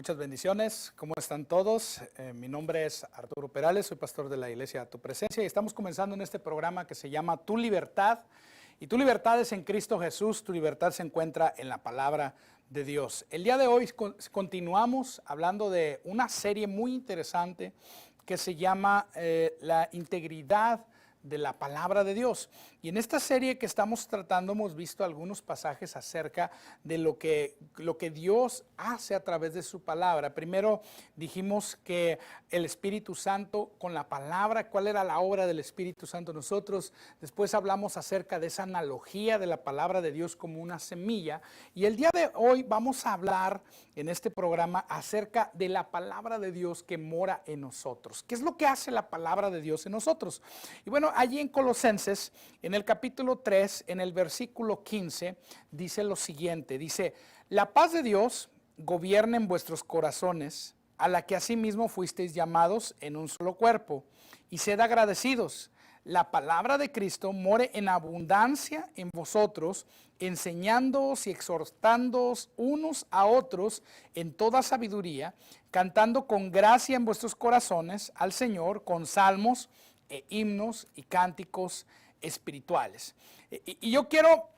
Muchas bendiciones, ¿cómo están todos? Mi nombre es Arturo Perales, soy pastor de la iglesia Tu Presencia y estamos comenzando en este programa que se llama Tu Libertad. Y tu libertad es en Cristo Jesús, tu libertad se encuentra en la palabra de Dios. El día de hoy continuamos hablando de una serie muy interesante que se llama La integridad de la palabra de Dios. Y en esta serie que estamos tratando hemos visto algunos pasajes acerca de lo que Dios hace a través de su palabra. Primero dijimos que el Espíritu Santo con la palabra, cuál era la obra del Espíritu Santo en nosotros. Después hablamos acerca de esa analogía de la palabra de Dios como una semilla. Y el día de hoy vamos a hablar en este programa acerca de la palabra de Dios que mora en nosotros. ¿Qué es lo que hace la palabra de Dios en nosotros? Y bueno, allí en Colosenses, en el capítulo 3, en el versículo 15, dice lo siguiente, dice, la paz de Dios gobierna en vuestros corazones, a la que asimismo fuisteis llamados en un solo cuerpo, y sed agradecidos. La palabra de Cristo more en abundancia en vosotros, enseñándoos y exhortándoos unos a otros en toda sabiduría, cantando con gracia en vuestros corazones al Señor con salmos, himnos y cánticos espirituales. Y yo quiero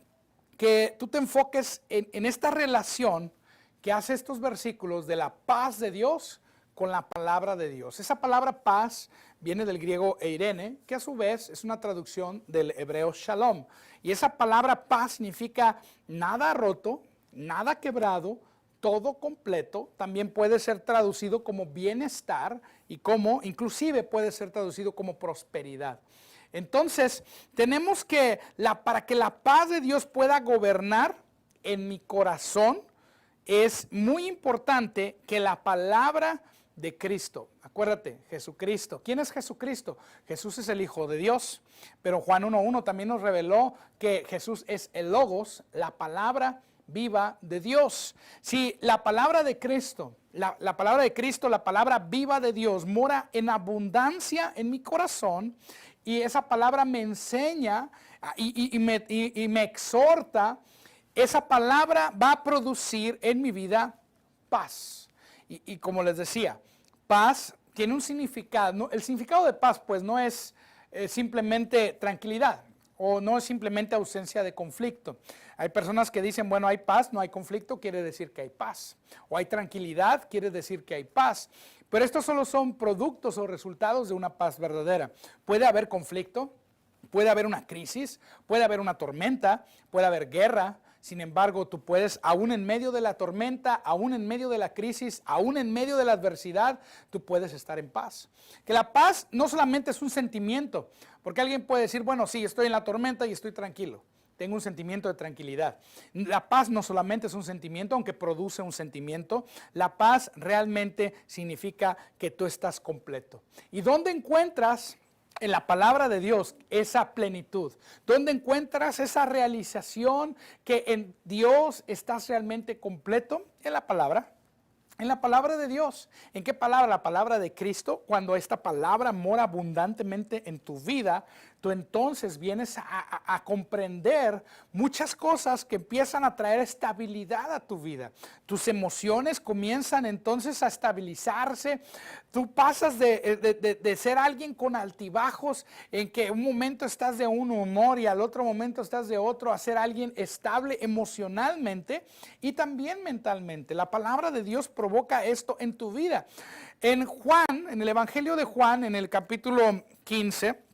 que tú te enfoques en esta relación que hace estos versículos de la paz de Dios con la palabra de Dios. Esa palabra paz viene del griego eirene, que a su vez es una traducción del hebreo shalom. Y esa palabra paz significa nada roto, nada quebrado, todo completo. También puede ser traducido como bienestar y como inclusive puede ser traducido como prosperidad. Entonces tenemos que para que la paz de Dios pueda gobernar en mi corazón es muy importante que la palabra de Cristo, acuérdate, Jesucristo. ¿Quién es Jesucristo? Jesús es el Hijo de Dios, pero Juan 1:1 también nos reveló que Jesús es el Logos, la palabra viva de Dios. Si la palabra de Cristo, la palabra de Cristo, la palabra viva de Dios mora en abundancia en mi corazón y esa palabra me enseña y me exhorta, esa palabra va a producir en mi vida paz. Y como les decía, paz tiene un significado, ¿no? El significado de paz pues no es simplemente tranquilidad o no es simplemente ausencia de conflicto. Hay personas que dicen, bueno, hay paz, no hay conflicto, quiere decir que hay paz. O hay tranquilidad, quiere decir que hay paz. Pero estos solo son productos o resultados de una paz verdadera. Puede haber conflicto, puede haber una crisis, puede haber una tormenta, puede haber guerra. Sin embargo, tú puedes, aún en medio de la tormenta, aún en medio de la crisis, aún en medio de la adversidad, tú puedes estar en paz. Que la paz no solamente es un sentimiento, porque alguien puede decir, bueno, sí, estoy en la tormenta y estoy tranquilo. Tengo un sentimiento de tranquilidad. La paz no solamente es un sentimiento, aunque produce un sentimiento. La paz realmente significa que tú estás completo. ¿Y dónde encuentras en la palabra de Dios esa plenitud? ¿Dónde encuentras esa realización que en Dios estás realmente completo? En la palabra. En la palabra de Dios. ¿En qué palabra? La palabra de Cristo. Cuando esta palabra mora abundantemente en tu vida, tú entonces vienes a comprender muchas cosas que empiezan a traer estabilidad a tu vida. Tus emociones comienzan entonces a estabilizarse. Tú pasas de ser alguien con altibajos, en que un momento estás de un humor y al otro momento estás de otro, a ser alguien estable emocionalmente y también mentalmente. La palabra de Dios provoca esto en tu vida. En Juan, en el Evangelio de Juan, en el capítulo 15,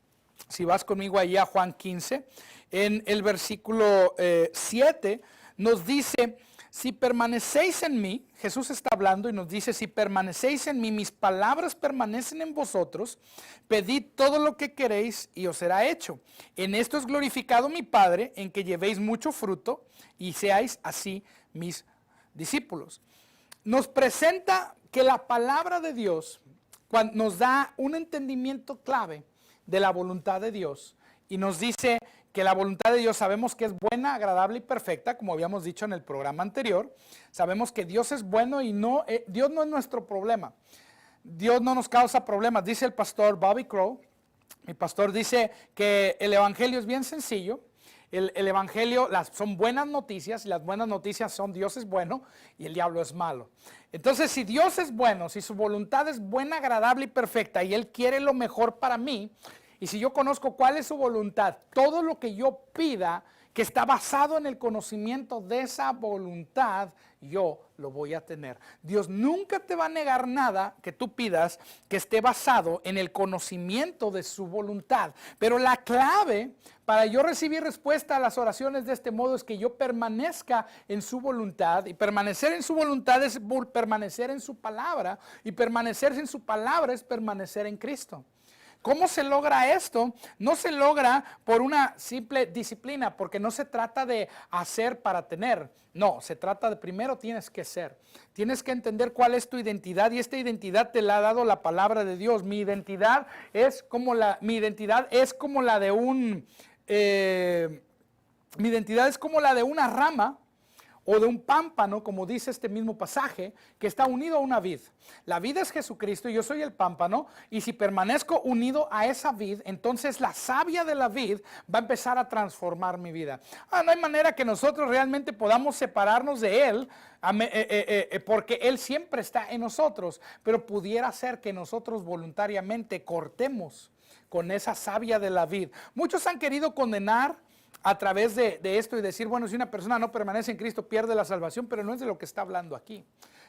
si vas conmigo allí a Juan 15, en el versículo 7, nos dice, si permanecéis en mí, Jesús está hablando y nos dice, si permanecéis en mí, mis palabras permanecen en vosotros, pedid todo lo que queréis y os será hecho. En esto es glorificado mi Padre, en que llevéis mucho fruto y seáis así mis discípulos. Nos presenta que la palabra de Dios nos da un entendimiento clave de la voluntad de Dios y nos dice que la voluntad de Dios sabemos que es buena, agradable y perfecta, como habíamos dicho en el programa anterior. Sabemos que Dios es bueno y Dios no es nuestro problema. Dios no nos causa problemas. Dice el pastor Bobby Crow, mi pastor dice que el evangelio es bien sencillo. el evangelio son buenas noticias, y las buenas noticias son Dios es bueno y el diablo es malo. Entonces, si Dios es bueno, si su voluntad es buena, agradable y perfecta, y Él quiere lo mejor para mí, y si yo conozco cuál es su voluntad, todo lo que yo pida que está basado en el conocimiento de esa voluntad, yo lo voy a tener. Dios nunca te va a negar nada que tú pidas que esté basado en el conocimiento de su voluntad. Pero la clave para yo recibir respuesta a las oraciones de este modo es que yo permanezca en su voluntad, y permanecer en su voluntad es permanecer en su palabra, y permanecer en su palabra es permanecer en Cristo. ¿Cómo se logra esto? No se logra por una simple disciplina, porque no se trata de hacer para tener. No, se trata de primero tienes que ser. Tienes que entender cuál es tu identidad, y esta identidad te la ha dado la palabra de Dios. Mi identidad es como la de una rama o de un pámpano, como dice este mismo pasaje, que está unido a una vid. La vid es Jesucristo y yo soy el pámpano, y si permanezco unido a esa vid, entonces la savia de la vid va a empezar a transformar mi vida. No hay manera que nosotros realmente podamos separarnos de Él, porque Él siempre está en nosotros, pero pudiera ser que nosotros voluntariamente cortemos con esa savia de la vid. Muchos han querido condenar a través de esto y decir, bueno, si una persona no permanece en Cristo pierde la salvación, pero no es de lo que está hablando aquí.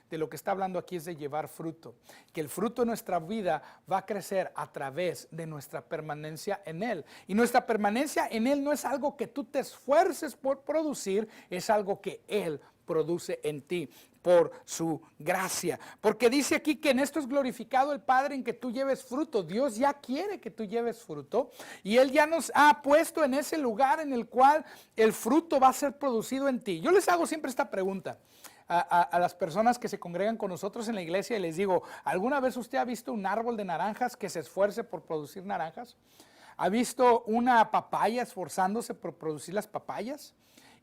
De lo que está hablando aquí es de llevar fruto, que el fruto de nuestra vida va a crecer a través de nuestra permanencia en Él. Y nuestra permanencia en Él no es algo que tú te esfuerces por producir, es algo que Él produce en ti por su gracia. Porque dice aquí que en esto es glorificado el Padre, en que tú lleves fruto. Dios ya quiere que tú lleves fruto, y Él ya nos ha puesto en ese lugar en el cual el fruto va a ser producido en ti. Yo les hago siempre esta pregunta a las personas que se congregan con nosotros en la iglesia, y les digo, ¿alguna vez usted ha visto un árbol de naranjas que se esfuerce por producir naranjas? ¿Ha visto una papaya esforzándose por producir las papayas?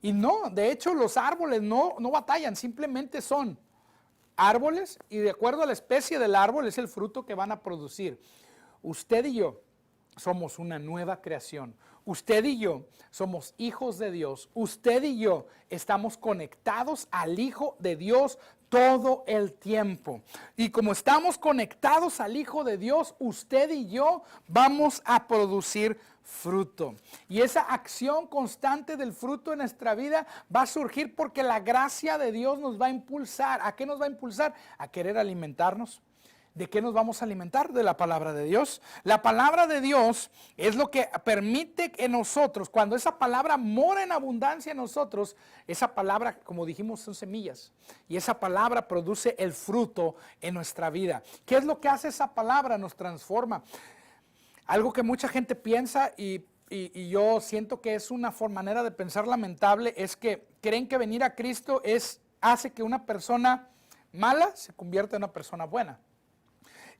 Y no, de hecho los árboles no batallan, simplemente son árboles, y de acuerdo a la especie del árbol es el fruto que van a producir. Usted y yo somos una nueva creación. Usted y yo somos hijos de Dios. Usted y yo estamos conectados al Hijo de Dios todo el tiempo. Y como estamos conectados al Hijo de Dios, usted y yo vamos a producir fruto. Y esa acción constante del fruto en nuestra vida va a surgir porque la gracia de Dios nos va a impulsar. ¿A qué nos va a impulsar? A querer alimentarnos. ¿De qué nos vamos a alimentar? De la palabra de Dios. La palabra de Dios es lo que permite que nosotros, cuando esa palabra mora en abundancia en nosotros, esa palabra, como dijimos, son semillas. Y esa palabra produce el fruto en nuestra vida. ¿Qué es lo que hace esa palabra? Nos transforma. Algo que mucha gente piensa, y yo siento que es una manera de pensar lamentable, es que creen que venir a Cristo hace que una persona mala se convierta en una persona buena.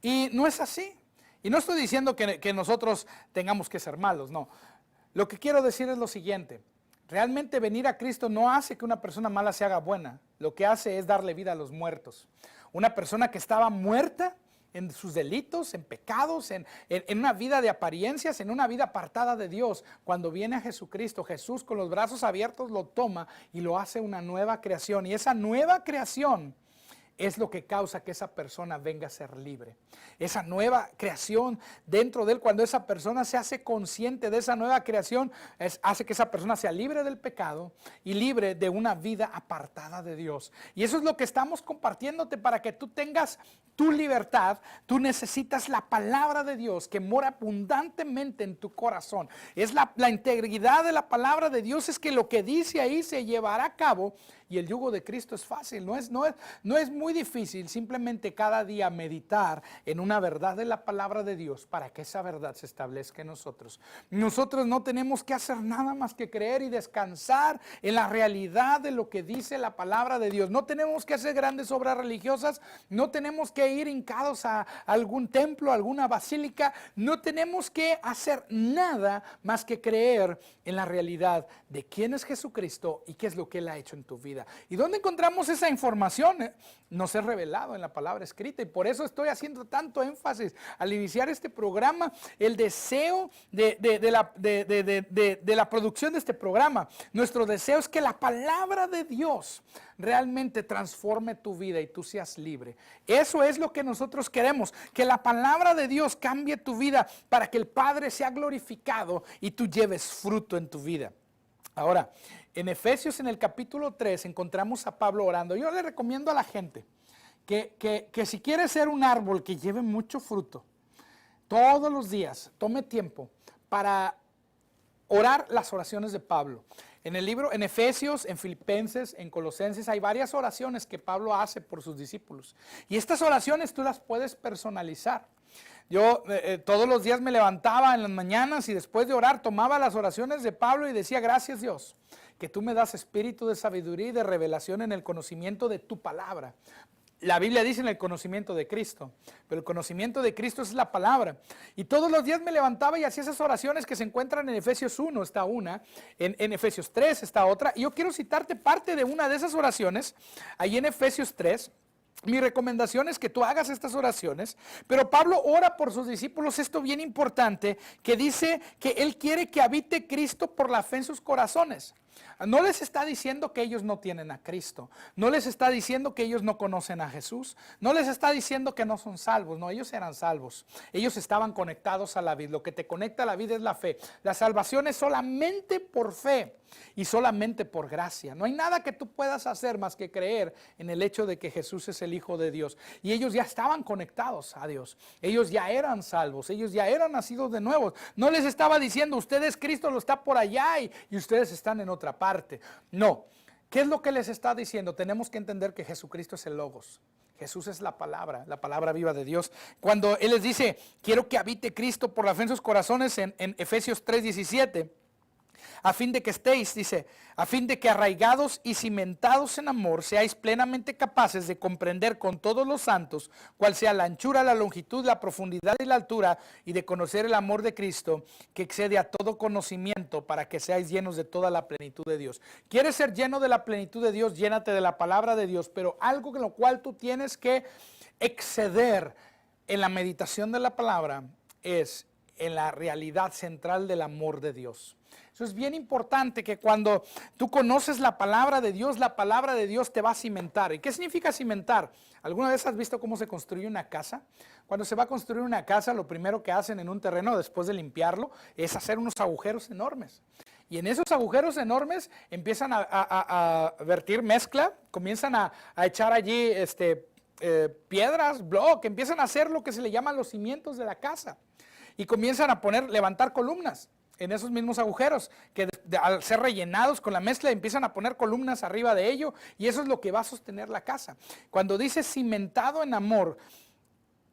Y no es así. Y no estoy diciendo que nosotros tengamos que ser malos, no. Lo que quiero decir es lo siguiente. Realmente venir a Cristo no hace que una persona mala se haga buena. Lo que hace es darle vida a los muertos. Una persona que estaba muerta en sus delitos, en pecados, en una vida de apariencias, en una vida apartada de Dios. Cuando viene a Jesucristo, Jesús con los brazos abiertos lo toma y lo hace una nueva creación. Y esa nueva creación es lo que causa que esa persona venga a ser libre. Esa nueva creación dentro de él, cuando esa persona se hace consciente de esa nueva creación, hace que esa persona sea libre del pecado y libre de una vida apartada de Dios. Y eso es lo que estamos compartiéndote para que tú tengas tu libertad. Tú necesitas la palabra de Dios que mora abundantemente en tu corazón. Es la integridad de la palabra de Dios, es que lo que dice ahí se llevará a cabo. Y el yugo de Cristo es fácil, no es muy difícil, simplemente cada día meditar en una verdad de la palabra de Dios para que esa verdad se establezca en nosotros. Nosotros no tenemos que hacer nada más que creer y descansar en la realidad de lo que dice la palabra de Dios. No tenemos que hacer grandes obras religiosas, no tenemos que ir hincados a algún templo, a alguna basílica, no tenemos que hacer nada más que creer en la realidad de quién es Jesucristo y qué es lo que Él ha hecho en tu vida. vida. ¿Y dónde encontramos esa información? Nos es revelado en la palabra escrita, y por eso estoy haciendo tanto énfasis al iniciar este programa, el deseo de la producción de este programa. Nuestro deseo es que la palabra de Dios realmente transforme tu vida y tú seas libre. Eso es lo que nosotros queremos, que la palabra de Dios cambie tu vida para que el Padre sea glorificado y tú lleves fruto en tu vida. Ahora, en Efesios, en el capítulo 3, encontramos a Pablo orando. Yo le recomiendo a la gente que si quiere ser un árbol que lleve mucho fruto, todos los días tome tiempo para orar las oraciones de Pablo. En el libro, en Efesios, en Filipenses, en Colosenses, hay varias oraciones que Pablo hace por sus discípulos. Y estas oraciones tú las puedes personalizar. Yo todos los días me levantaba en las mañanas y después de orar tomaba las oraciones de Pablo y decía: gracias, Dios, que tú me das espíritu de sabiduría y de revelación en el conocimiento de tu palabra. La Biblia dice en el conocimiento de Cristo, pero el conocimiento de Cristo es la palabra. Y todos los días me levantaba y hacía esas oraciones que se encuentran en Efesios 1, está una, en Efesios 3 está otra. Y yo quiero citarte parte de una de esas oraciones, ahí en Efesios 3. Mi recomendación es que tú hagas estas oraciones, pero Pablo ora por sus discípulos, esto bien importante, que dice que él quiere que habite Cristo por la fe en sus corazones. No les está diciendo que ellos no tienen a Cristo, no les está diciendo que ellos no conocen a Jesús, no les está diciendo que no son salvos, no, ellos eran salvos, ellos estaban conectados a la vida. Lo que te conecta a la vida es la fe. La salvación es solamente por fe y solamente por gracia. No hay nada que tú puedas hacer más que creer en el hecho de que Jesús es el Hijo de Dios. Y ellos ya estaban conectados a Dios, ellos ya eran salvos, ellos ya eran nacidos de nuevo. No les estaba diciendo: ustedes, Cristo lo está por allá y ustedes están en otra parte. No. ¿Qué es lo que les está diciendo? Tenemos que entender que Jesucristo es el Logos. Jesús es la palabra viva de Dios. Cuando Él les dice: quiero que habite Cristo por la fe en sus corazones, en Efesios 3:17, a fin de que estéis, dice, a fin de que arraigados y cimentados en amor, seáis plenamente capaces de comprender con todos los santos cuál sea la anchura, la longitud, la profundidad y la altura, y de conocer el amor de Cristo, que excede a todo conocimiento, para que seáis llenos de toda la plenitud de Dios. ¿Quieres ser lleno de la plenitud de Dios? Llénate de la palabra de Dios, pero algo en lo cual tú tienes que exceder en la meditación de la palabra es en la realidad central del amor de Dios. Eso es bien importante, que cuando tú conoces la palabra de Dios te va a cimentar. ¿Y qué significa cimentar? ¿Alguna vez has visto cómo se construye una casa? Cuando se va a construir una casa, lo primero que hacen en un terreno después de limpiarlo es hacer unos agujeros enormes. Y en esos agujeros enormes empiezan a vertir mezcla, comienzan a echar allí piedras, bloques, empiezan a hacer lo que se le llaman los cimientos de la casa. Y comienzan a levantar columnas en esos mismos agujeros, que al ser rellenados con la mezcla empiezan a poner columnas arriba de ello, y eso es lo que va a sostener la casa. Cuando dice cimentado en amor,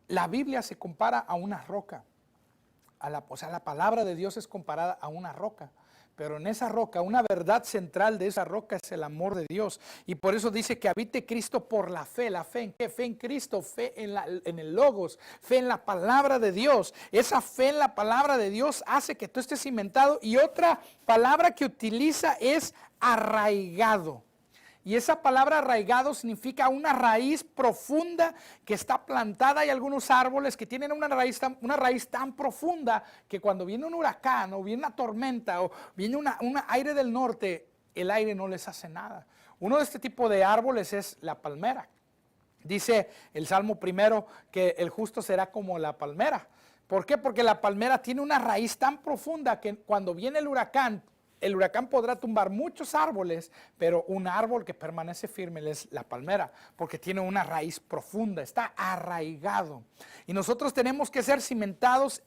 la Biblia se compara a una roca. O sea, la palabra de Dios es comparada a una roca. Pero en esa roca, una verdad central de esa roca es el amor de Dios. Y por eso dice que habite Cristo por la fe. ¿La fe en qué? Fe en Cristo, fe en el Logos, fe en la palabra de Dios. Esa fe en la palabra de Dios hace que tú estés cimentado. Y otra palabra que utiliza es arraigado. Y esa palabra arraigado significa una raíz profunda que está plantada. Hay algunos árboles que tienen una raíz tan profunda que cuando viene un huracán o viene una tormenta o viene un aire del norte, el aire no les hace nada. Uno de este tipo de árboles es la palmera. Dice el Salmo 1 que el justo será como la palmera. ¿Por qué? Porque la palmera tiene una raíz tan profunda que cuando viene el huracán podrá tumbar muchos árboles, pero un árbol que permanece firme es la palmera, porque tiene una raíz profunda, está arraigado. Y nosotros tenemos que ser cimentados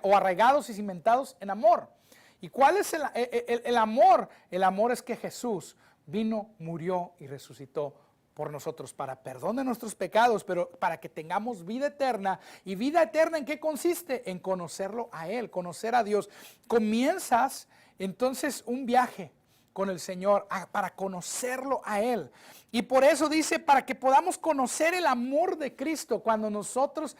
o arraigados y cimentados en amor. ¿Y cuál es el amor? El amor es que Jesús vino, murió y resucitó por nosotros para perdón de nuestros pecados, pero para que tengamos vida eterna. ¿Y vida eterna en qué consiste? En conocerlo a Él, conocer a Dios. Comienzas entonces un viaje con el Señor, para conocerlo a Él. Y por eso dice, para que podamos conocer el amor de Cristo, cuando nosotros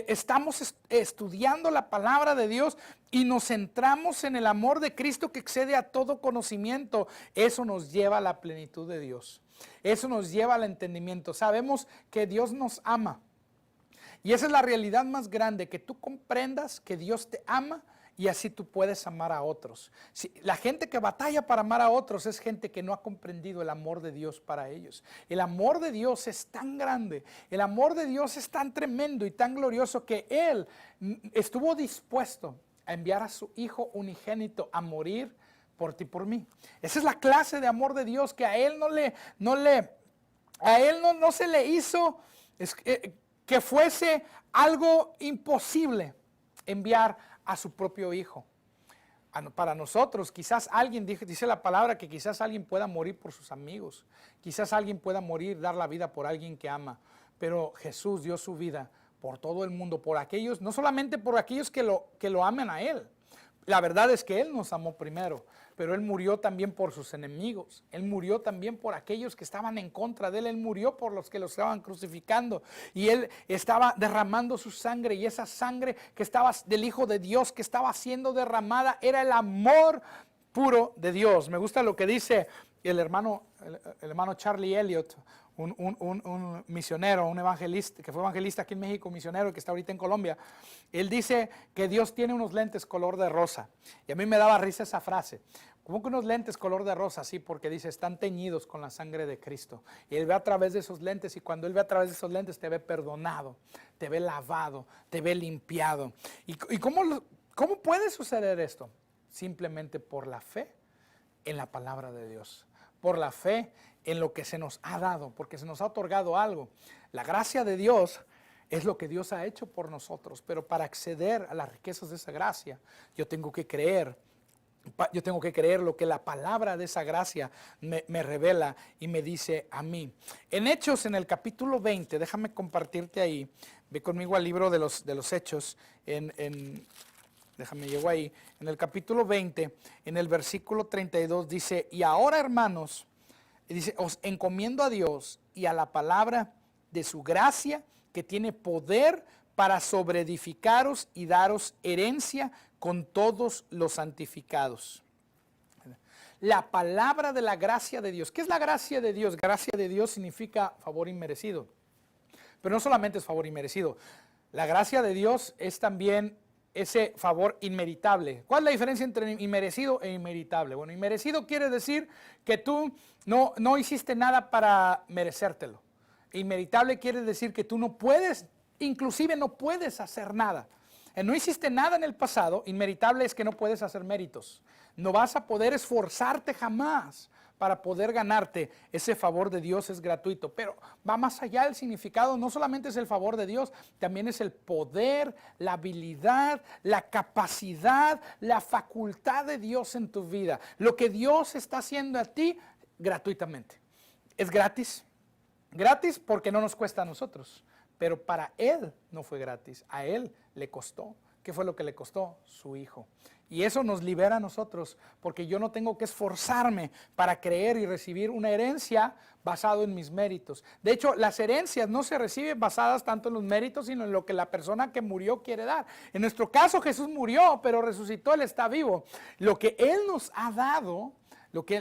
estamos estudiando la palabra de Dios y nos centramos en el amor de Cristo que excede a todo conocimiento, eso nos lleva a la plenitud de Dios. Eso nos lleva al entendimiento. Sabemos que Dios nos ama. Y esa es la realidad más grande, que tú comprendas que Dios te ama y así tú puedes amar a otros. La gente que batalla para amar a otros es gente que no ha comprendido el amor de Dios para ellos. El amor de Dios es tan grande, el amor de Dios es tan tremendo y tan glorioso que Él estuvo dispuesto a enviar a su Hijo unigénito a morir por ti, por mí. Esa es la clase de amor de Dios, que a Él no se le hizo que fuese algo imposible enviar a su propio Hijo. Para nosotros, quizás alguien, dice la palabra, que quizás alguien pueda morir por sus amigos, quizás alguien pueda morir, dar la vida por alguien que ama, pero Jesús dio su vida por todo el mundo, por aquellos, no solamente por aquellos que lo amen a Él. La verdad es que Él nos amó primero, pero Él murió también por sus enemigos. Él murió también por aquellos que estaban en contra de Él. Él murió por los que lo estaban crucificando. Y Él estaba derramando su sangre, y esa sangre que estaba del Hijo de Dios, que estaba siendo derramada, era el amor puro de Dios. Me gusta lo que dice el hermano Charlie Elliott, un misionero, un evangelista, que fue evangelista aquí en México, misionero que está ahorita en Colombia. Él dice que Dios tiene unos lentes color de rosa. Y a mí me daba risa esa frase. ¿Cómo que unos lentes color de rosa? Sí, porque dice, están teñidos con la sangre de Cristo. Y Él ve a través de esos lentes, y cuando Él ve a través de esos lentes te ve perdonado, te ve lavado, te ve limpiado. ¿Y cómo puede suceder esto? Simplemente por la fe en la palabra de Dios. Por la fe en lo que se nos ha dado, porque se nos ha otorgado algo. La gracia de Dios es lo que Dios ha hecho por nosotros, pero para acceder a las riquezas de esa gracia, yo tengo que creer lo que la palabra de esa gracia me revela y me dice a mí. En Hechos, en el capítulo 20, déjame compartirte ahí, ve conmigo al libro de los Hechos, déjame llego ahí, en el capítulo 20, en el versículo 32, dice, y ahora, hermanos, dice, os encomiendo a Dios y a la palabra de su gracia, que tiene poder para sobreedificaros y daros herencia con todos los santificados. La palabra de la gracia de Dios. ¿Qué es la gracia de Dios? Gracia de Dios significa favor inmerecido. Pero no solamente es favor inmerecido. La gracia de Dios es también ese favor inmeritable. ¿Cuál es la diferencia entre inmerecido e inmeritable? Bueno, inmerecido quiere decir que tú no hiciste nada para merecértelo. Inmeritable quiere decir que tú no puedes, inclusive no puedes hacer nada. No hiciste nada en el pasado. Inmeritable es que no puedes hacer méritos. No vas a poder esforzarte jamás para poder ganarte ese favor de Dios. Es gratuito, pero va más allá. El significado no solamente es el favor de Dios, también es el poder, la habilidad, la capacidad, la facultad de Dios en tu vida. Lo que Dios está haciendo a ti gratuitamente. Es gratis. Gratis porque no nos cuesta a nosotros, pero para Él no fue gratis, a Él le costó. ¿Qué fue lo que le costó? Su Hijo. Y eso nos libera a nosotros, porque yo no tengo que esforzarme para creer y recibir una herencia basado en mis méritos. De hecho, las herencias no se reciben basadas tanto en los méritos, sino en lo que la persona que murió quiere dar. En nuestro caso, Jesús murió, pero resucitó, Él está vivo. Lo que Él nos ha dado,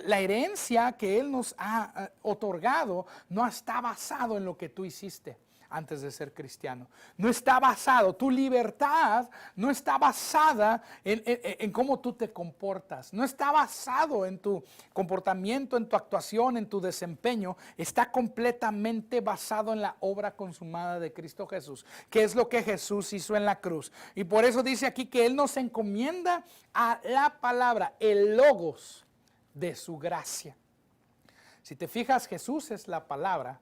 la herencia que Él nos ha otorgado, no está basado en lo que tú hiciste antes de ser cristiano. No está basado, tu libertad no está basada en cómo tú te comportas. No está basado en tu comportamiento, en tu actuación, en tu desempeño. Está completamente basado en la obra consumada de Cristo Jesús, que es lo que Jesús hizo en la cruz. Y por eso dice aquí que Él nos encomienda a la palabra, el logos de su gracia. Si te fijas, Jesús es la palabra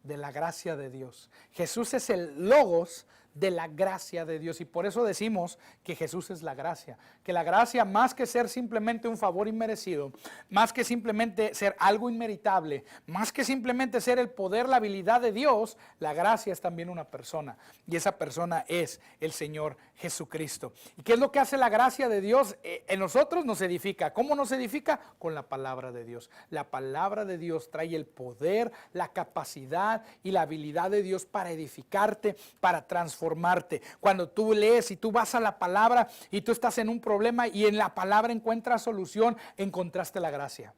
de la gracia de Dios. Jesús es el logos de la gracia de Dios. Y por eso decimos que Jesús es la gracia. Que la gracia, más que ser simplemente un favor inmerecido, más que simplemente ser algo inmeritable, más que simplemente ser el poder, la habilidad de Dios, la gracia es también una persona. Y esa persona es el Señor Jesucristo. ¿Y qué es lo que hace la gracia de Dios? En nosotros nos edifica. ¿Cómo nos edifica? Con la palabra de Dios. La palabra de Dios trae el poder, la capacidad y la habilidad de Dios para edificarte, para transformarte. Cuando tú lees y tú vas a la palabra y tú estás en un problema y en la palabra encuentras solución, encontraste la gracia.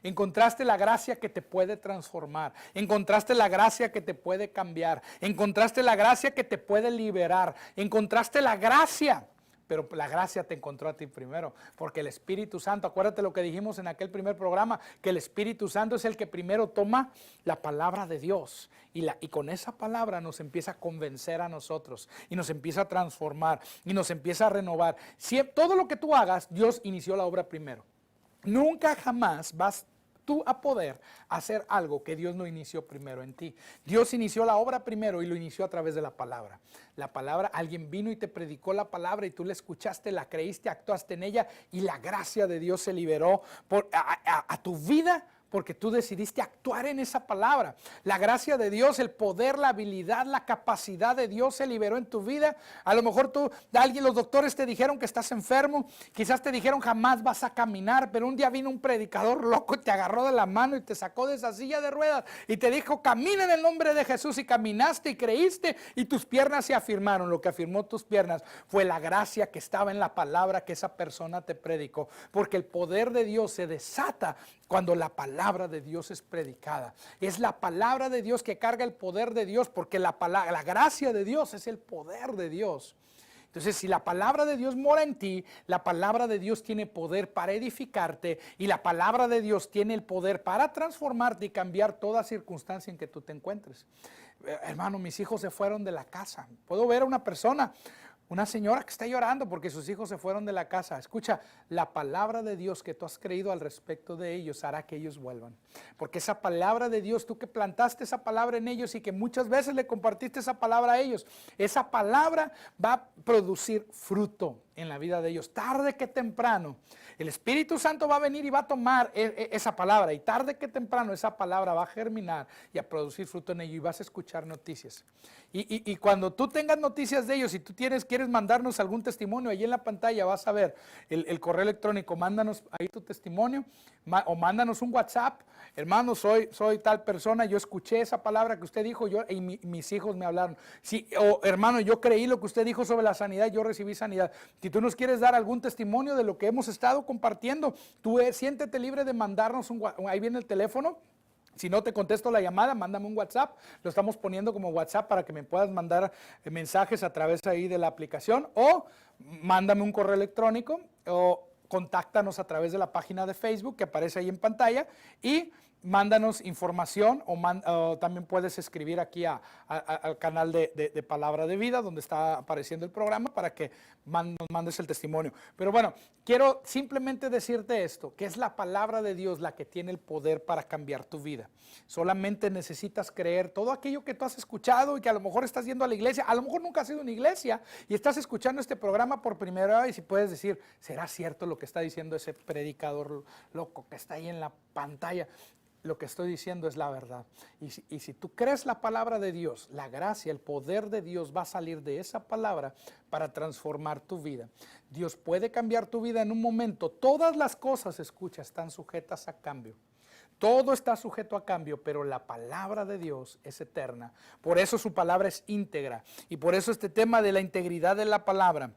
Encontraste la gracia que te puede transformar. Encontraste la gracia que te puede cambiar. Encontraste la gracia que te puede liberar. Encontraste la gracia. Pero la gracia te encontró a ti primero, porque el Espíritu Santo, acuérdate lo que dijimos en aquel primer programa, que el Espíritu Santo es el que primero toma la palabra de Dios y con esa palabra nos empieza a convencer a nosotros y nos empieza a transformar y nos empieza a renovar. Todo lo que tú hagas, Dios inició la obra primero. Nunca jamás vas tú a poder hacer algo que Dios no inició primero en ti. Dios inició la obra primero y lo inició a través de la palabra. La palabra, alguien vino y te predicó la palabra y tú la escuchaste, la creíste, actuaste en ella y la gracia de Dios se liberó a tu vida, porque tú decidiste actuar en esa palabra. La gracia de Dios, el poder, la habilidad, la capacidad de Dios se liberó en tu vida. A lo mejor los doctores te dijeron que estás enfermo, quizás te dijeron jamás vas a caminar, pero un día vino un predicador loco y te agarró de la mano y te sacó de esa silla de ruedas y te dijo camina en el nombre de Jesús, y caminaste y creíste y tus piernas se afirmaron. Lo que afirmó tus piernas fue la gracia que estaba en la palabra que esa persona te predicó, porque el poder de Dios se desata cuando la palabra de Dios es predicada. Es la palabra de Dios que carga el poder de Dios, porque la gracia de Dios es el poder de Dios. Entonces, si la palabra de Dios mora en ti, la palabra de Dios tiene poder para edificarte y la palabra de Dios tiene el poder para transformarte y cambiar toda circunstancia en que tú te encuentres. Hermano, mis hijos se fueron de la casa. Puedo ver a una persona, una señora que está llorando porque sus hijos se fueron de la casa. Escucha, la palabra de Dios que tú has creído al respecto de ellos hará que ellos vuelvan. Porque esa palabra de Dios, tú que plantaste esa palabra en ellos y que muchas veces le compartiste esa palabra a ellos, esa palabra va a producir fruto en la vida de ellos. Tarde que temprano, el Espíritu Santo va a venir y va a tomar esa palabra, y tarde que temprano esa palabra va a germinar y a producir fruto en ellos, y vas a escuchar noticias. Y cuando tú tengas noticias de ellos, si tú quieres mandarnos algún testimonio, ahí en la pantalla vas a ver el correo electrónico, mándanos ahí tu testimonio, o mándanos un WhatsApp. Hermano, soy tal persona, yo escuché esa palabra que usted dijo, y mis hijos me hablaron. Sí, o hermano, yo creí lo que usted dijo sobre la sanidad, yo recibí sanidad. Si tú nos quieres dar algún testimonio de lo que hemos estado compartiendo, tú siéntete libre de mandarnos ahí viene el teléfono. Si no te contesto la llamada, mándame un WhatsApp. Lo estamos poniendo como WhatsApp para que me puedas mandar mensajes a través ahí de la aplicación, o mándame un correo electrónico, o contáctanos a través de la página de Facebook que aparece ahí en pantalla, y mándanos información, o también puedes escribir aquí al canal de Palabra de Vida, donde está apareciendo el programa, para que nos mandes el testimonio. Pero bueno, quiero simplemente decirte esto, que es la palabra de Dios la que tiene el poder para cambiar tu vida. Solamente necesitas creer todo aquello que tú has escuchado y que a lo mejor estás yendo a la iglesia, a lo mejor nunca has ido a una iglesia y estás escuchando este programa por primera vez, y puedes decir, ¿será cierto lo que está diciendo ese predicador loco que está ahí en la pantalla? Lo que estoy diciendo es la verdad. Y si tú crees la palabra de Dios, la gracia, el poder de Dios va a salir de esa palabra para transformar tu vida. Dios puede cambiar tu vida en un momento. Todas las cosas, escucha, están sujetas a cambio. Todo está sujeto a cambio, pero la palabra de Dios es eterna. Por eso su palabra es íntegra. Y por eso este tema de la integridad de la palabra.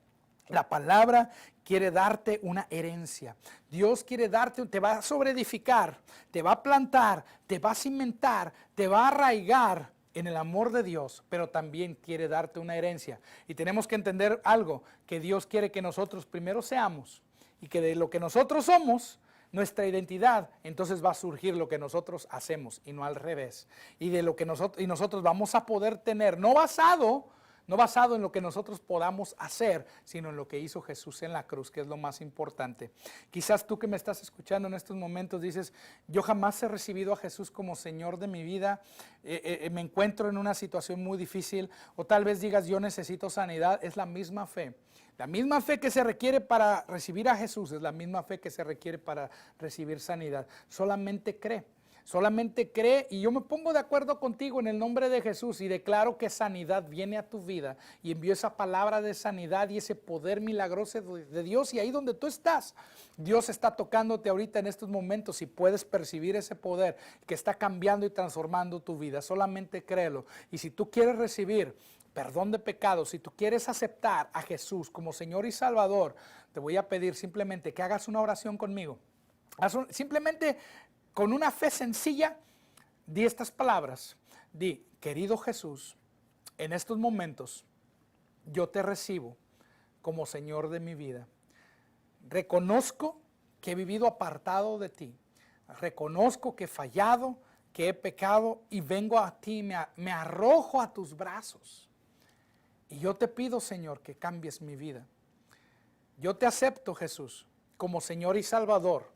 La palabra quiere darte una herencia. Dios quiere darte, te va a sobreedificar, te va a plantar, te va a cimentar, te va a arraigar en el amor de Dios, pero también quiere darte una herencia. Y tenemos que entender algo, que Dios quiere que nosotros primero seamos, y que de lo que nosotros somos, nuestra identidad, entonces va a surgir lo que nosotros hacemos y no al revés. Y de lo que nosotros vamos a poder tener, no basado no basado en lo que nosotros podamos hacer, sino en lo que hizo Jesús en la cruz, que es lo más importante. Quizás tú que me estás escuchando en estos momentos dices, yo jamás he recibido a Jesús como Señor de mi vida, me encuentro en una situación muy difícil, o tal vez digas, yo necesito sanidad. Es la misma fe. La misma fe que se requiere para recibir a Jesús es la misma fe que se requiere para recibir sanidad. Solamente cree y yo me pongo de acuerdo contigo en el nombre de Jesús y declaro que sanidad viene a tu vida y envío esa palabra de sanidad y ese poder milagroso de Dios, y ahí donde tú estás, Dios está tocándote ahorita en estos momentos y puedes percibir ese poder que está cambiando y transformando tu vida. Solamente créelo. Y si tú quieres recibir perdón de pecados, si tú quieres aceptar a Jesús como Señor y Salvador, te voy a pedir simplemente que hagas una oración conmigo. Simplemente con una fe sencilla, di estas palabras. Di, querido Jesús, en estos momentos yo te recibo como Señor de mi vida. Reconozco que he vivido apartado de ti. Reconozco que he fallado, que he pecado y vengo a ti, me arrojo a tus brazos. Y yo te pido, Señor, que cambies mi vida. Yo te acepto, Jesús, como Señor y Salvador.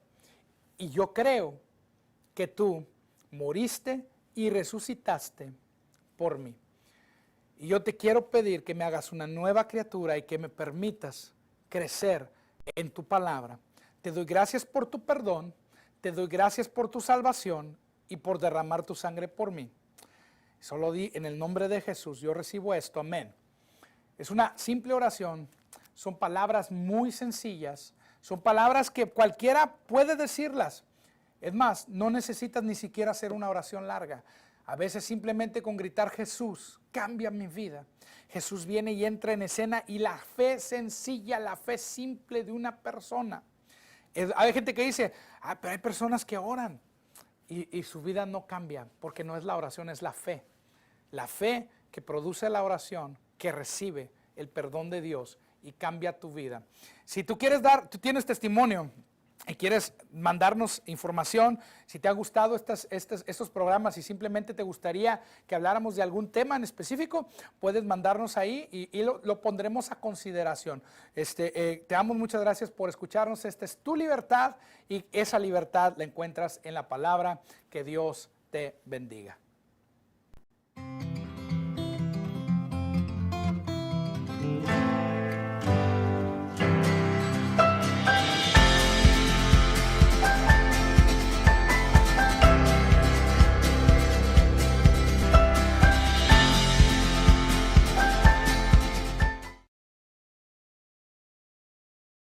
Y yo creo que tú moriste y resucitaste por mí. Y yo te quiero pedir que me hagas una nueva criatura y que me permitas crecer en tu palabra. Te doy gracias por tu perdón, te doy gracias por tu salvación y por derramar tu sangre por mí. Solo di en el nombre de Jesús, yo recibo esto, amén. Es una simple oración, son palabras muy sencillas, son palabras que cualquiera puede decirlas. Es más, no necesitas ni siquiera hacer una oración larga. A veces simplemente con gritar Jesús, cambia mi vida. Jesús viene y entra en escena y la fe sencilla, la fe simple de una persona. Hay gente que dice, pero hay personas que oran y su vida no cambia porque no es la oración, es la fe. La fe que produce la oración, que recibe el perdón de Dios y cambia tu vida. Si tú tú tienes testimonio y quieres mandarnos información, si te ha gustado estos programas y simplemente te gustaría que habláramos de algún tema en específico, puedes mandarnos ahí y lo pondremos a consideración. Te damos muchas gracias por escucharnos. Esta es tu libertad y esa libertad la encuentras en la palabra. Que Dios te bendiga.